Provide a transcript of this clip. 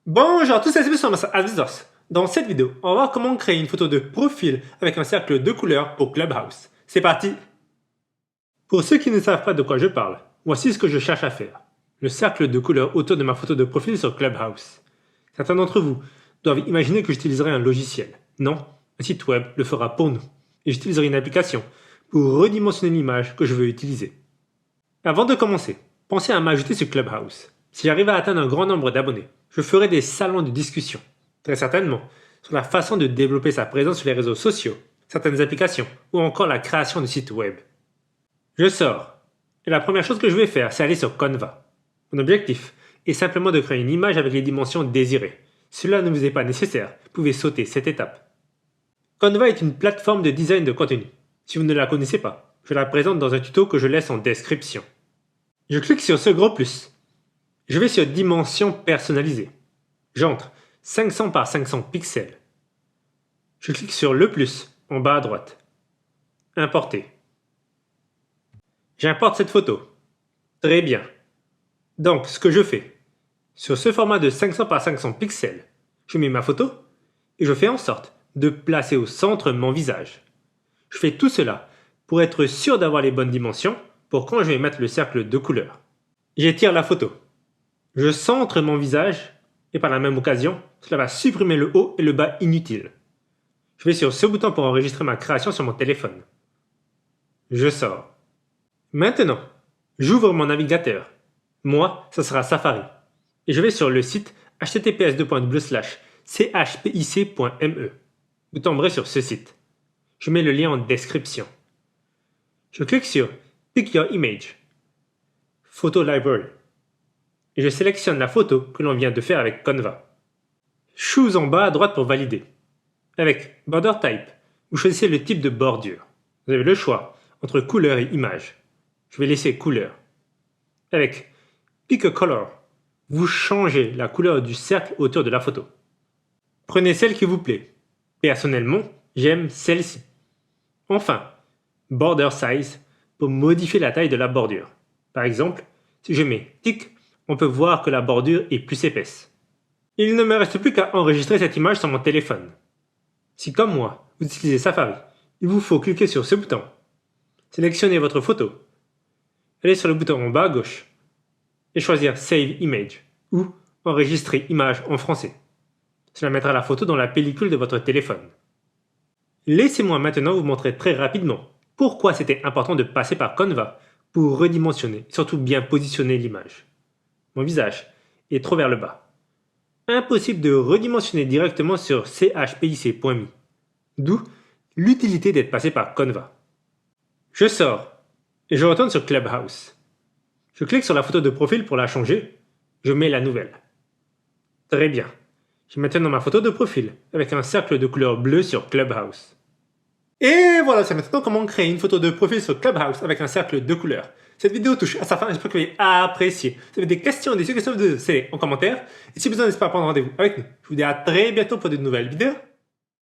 Bonjour à tous et à tous sur Master Advisors. Dans cette vidéo, on va voir comment créer une photo de profil avec un cercle de couleurs pour Clubhouse. C'est parti! Pour ceux qui ne savent pas de quoi je parle, voici ce que je cherche à faire. Le cercle de couleurs autour de ma photo de profil sur Clubhouse. Certains d'entre vous doivent imaginer que j'utiliserai un logiciel. Non, un site web le fera pour nous. Et j'utiliserai une application pour redimensionner l'image que je veux utiliser. Avant de commencer, pensez à m'ajouter sur Clubhouse. Si j'arrive à atteindre un grand nombre d'abonnés, je ferai des salons de discussion, très certainement, sur la façon de développer sa présence sur les réseaux sociaux, certaines applications ou encore la création de sites web. Je sors, et la première chose que je vais faire, c'est aller sur Canva. Mon objectif est simplement de créer une image avec les dimensions désirées. Si cela ne vous est pas nécessaire, vous pouvez sauter cette étape. Canva est une plateforme de design de contenu. Si vous ne la connaissez pas, je la présente dans un tuto que je laisse en description. Je clique sur ce gros plus. Je vais sur Dimensions personnalisées. J'entre 500 par 500 pixels. Je clique sur le plus en bas à droite. Importer. J'importe cette photo. Très bien. Donc, ce que je fais, sur ce format de 500 par 500 pixels, je mets ma photo et je fais en sorte de placer au centre mon visage. Je fais tout cela pour être sûr d'avoir les bonnes dimensions pour quand je vais mettre le cercle de couleur. J'étire la photo. Je centre mon visage et par la même occasion, cela va supprimer le haut et le bas inutiles. Je vais sur ce bouton pour enregistrer ma création sur mon téléphone. Je sors. Maintenant, j'ouvre mon navigateur. Moi, ça sera Safari. Et je vais sur le site https://chpic.me. Vous tomberez sur ce site. Je mets le lien en description. Je clique sur Pick Your Image, Photo Library, et je sélectionne la photo que l'on vient de faire avec Canva. Choose en bas à droite pour valider. Avec Border Type, vous choisissez le type de bordure. Vous avez le choix entre couleur et image. Je vais laisser couleur. Avec Pick a Color, vous changez la couleur du cercle autour de la photo. Prenez celle qui vous plaît. Personnellement, j'aime celle-ci. Enfin, Border Size pour modifier la taille de la bordure. Par exemple, si je mets Tick, on peut voir que la bordure est plus épaisse. Il ne me reste plus qu'à enregistrer cette image sur mon téléphone. Si comme moi, vous utilisez Safari, il vous faut cliquer sur ce bouton. Sélectionnez votre photo. Allez sur le bouton en bas à gauche et choisir Save Image ou Enregistrer image en français. Cela mettra la photo dans la pellicule de votre téléphone. Laissez-moi maintenant vous montrer très rapidement pourquoi c'était important de passer par Canva pour redimensionner et surtout bien positionner l'image. Mon visage est trop vers le bas. Impossible de redimensionner directement sur chpic.me. D'où l'utilité d'être passé par Canva. Je sors et je retourne sur Clubhouse. Je clique sur la photo de profil pour la changer. Je mets la nouvelle. Très bien. J'ai maintenant ma photo de profil avec un cercle de couleur bleue sur Clubhouse. Et voilà, c'est maintenant comment créer une photo de profil sur Clubhouse avec un cercle de couleur. Cette vidéo touche à sa fin, j'espère que vous avez apprécié. Si vous avez des questions, des suggestions, c'est en commentaire. Et si besoin, n'hésitez pas à prendre rendez-vous avec nous. Je vous dis à très bientôt pour de nouvelles vidéos.